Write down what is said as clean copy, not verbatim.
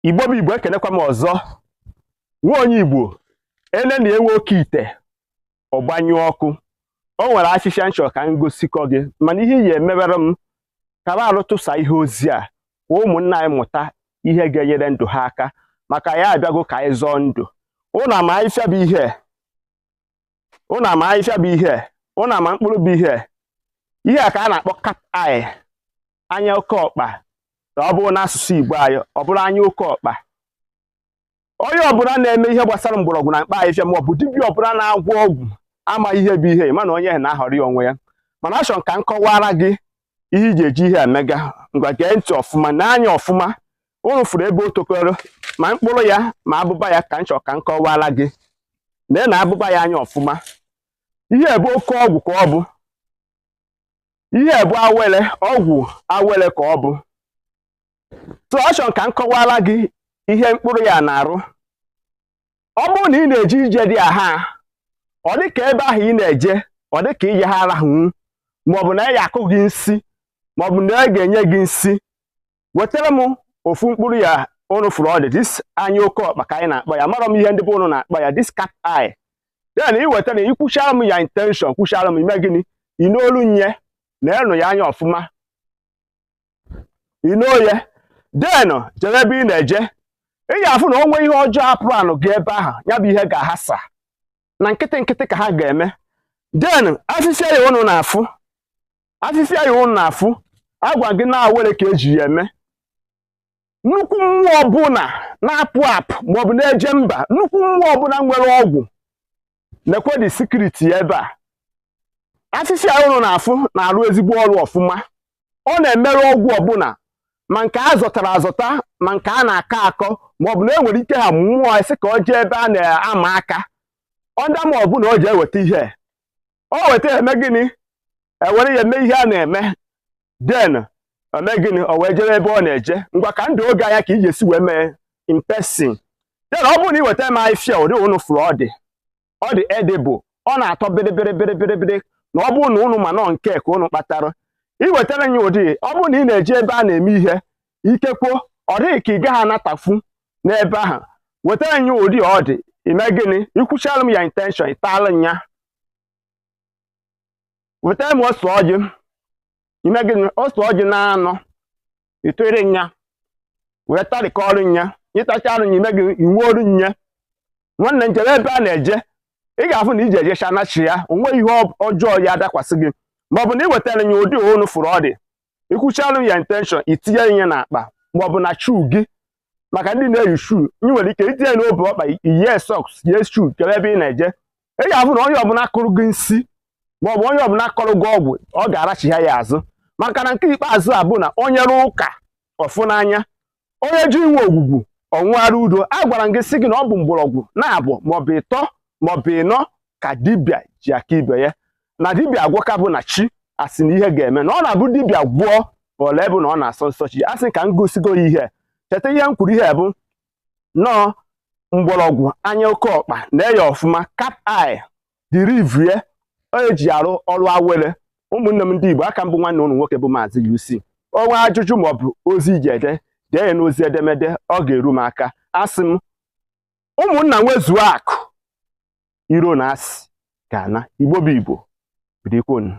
Igbo bụ Igbo ekenekwa m ọzọ. Nwa onye Igbo ene na-enwe oke ite ọgbanyụ ọkụ. O nwere afịfịa nchọ ka m gosikọ gị, mana ihe iyi emebere m ka m alụtụsa ihe ozi a ka ụmụnna anyị mụta ihe ga-enyere ndụ ha aka, maka ya abịago ka anyị zọọ ndụ. Ụnụ ama afịfịa bụ ihe, ụnụ ama afịfịa bụ ihe, ụnụ ama mkpụrụ bụ ihe. Ihe a ka a na-akpọ cat eye, anya oke ọkpa. Ọ bụrụ n'asụsụ Igbo anyị, ọ bụrụ anya oke ọkpa. Onye ọbụla na-eme ihe gbasara mgbọrọgwụ na mkpa ahịfịa ma ọ bụ dibịa ọbụla na-agwọ ọgwụ ama ihe bụ ihe, mana onye ahụ na-ahọrọ onwe ya. Mana achọrọ ka m kọwara gị ihe iji eji ihe emega. Ngwa gee ntị ọfụma, n'anya ọfụma. Ụnụ fụrụ ebe o tokoro ma mkpụrụ ya ma abụba ya ka m chọrọ ka m kọwara gị. Lee na abụba ya anya ọfụma. Ihe bụ oke ọgwụ ka ọ bụ. Ihe bụ awele, ọgwụ awele ka ọ bụ. So achọrọ ka m kọwara gị ihe mkpụrụ ya na-arụ. Ọ bụrụ na ị na-eje ije dị aha, ọ dị ka ebe ahụ ị na-eje, ọ dị ka ije ha arahụ, maọbụ na ya akụ gị nsị, maọbụ na ya ga-enye gị nsị, wetara m ofu mkpụrụ ya ụnụ fụrụ ọ dị, dis anya oke ọkpa ka anyị na-akpọ ya. Mara m ihe ndị bụ ụnụ na-akpọ ya, dis cat eye. Then ị wetara ya, ikwuchara m ya intention, kwuchara m ime gịnị, inolu nye na enu ya anya ọfụma, ino ya. Then jere ebe ị na-eje, ị ga-afụ na onwe ihe ọjọọ apụrụ anụ gị ebe ahụ, ya bụ ihe ga-ahasa na nkịtị nkịtị ka ha ga-eme. Then afịfịa ya ụnụ na-afụ, afịfịa ya ụnụ na-afụ, agwa gị na-awere ka eji ya eme. Nnukwu mmụọ ọbụla na-apụ apụ maọbụ na-eje mba, nnukwu mmụọ ọbụla nwere ọgwụ na-ekwe dị sikriti ebe a. Afịfịa ya ụnụ na-afụ na-arụ ezigbo ọrụ ọfụma. Ọ na-emerụ ọgwụ ọbụla, ma nke a zọtara azọta ma nke a na-akọ akọ, maọbụ na enwere ike ha mmụọ esi ka ọ jee ebe a na-ama aka. Ọnda ma ọbụla o ji eweta ihe, o weta eme gịnị, ewere ya eme ihe a na-eme. Den eme gịnị, o wee jere ebe ọ na-eje. Ngwa ka ndụ oge anya ka iji esi wee mee in person. Den ọ bụrụ na ị weta eme afịfịa ụdị ụnụ fụrụ ọ dị edible, ọ na-atọ bịrịbịrịbịrịbịrị, na ọ bụrụ na ụnụ ma nọ nke ka ụnụ kpatara iwetara ya ụdị. Ọ bụrụ na ị na-eje ebe a na-eme ihe, ikekwo ọ dịghị ka ị gaghị anatafu n'ebe ahụ, wetara ya ụdị ọ dị, ime gịnị, ikwuchara m ya intention, ịtala nya. Wetara m ose ọjị, ime gịnị, ose ọjị na-anọ, itere nya, wee tarịkọrọ nya, ịtachara nya, ime gịnị, inwe oru nya. Nwanne njere ebe a na-eje, ị ga-afụ na iji ejecha nachi ya, onwe ihe ọjọọ ya adakwasị gị. Maọbụ na ị wetara ya ụdị ụnụ fụrụ ọ dị, ikwuchara ya intention, itinye ya n'akpa maọbụ na shuu gị. Maka ndị na-eyi shuu, ị nwere ike itinye n'obe ọkpa, iyie sọks, yie shuu kere ebe ị na-eje. Ị ga-afụ na onye ọbụla kụrụ gị nsị maọbụ onye ọbụla kọrọ gị ọgwụ, ọ ga-arachigha ya azụ. Maka na nke ikpeazụ a bụ na onye rụ ụka ọfụ n'anya, onye ji inwe ogwugwu ọnwụgharị udo. A gwara gị sị gị na ọ bụ mgbọrọgwụ na-abụ maọbụ ịtọ maọbụ ịnọ ka dibịa ji aka ibe ya. Na dibịa agwọka bụ na chi asị na ihe ga-eme, na ọ na-abụ dibịa gwụọ ole bụ na ọ na-asọ nsọ chi. Asị ka m gosigo ya ihe. Cheta ihe m kwuru, ihe bụ nọọ mgbọrọgwụ anya oke ọkpa na-eya ọfụma, cat eye dịrị ivrie, onye ji arụ ọrụ awere. Ụmụnne m ndị Igbo, aka mbụ nwanne ụnụ nwoke bụ Maazi-UC. Onwe ajụjụ maọbụ ozi iji ede, dee ya n'ozi edemede, ọ ga-eru m aka. Asị m ụmụnna nwezuo akụ, iro na asị ga-ana. Igbo bụ Igbo, bidikonu.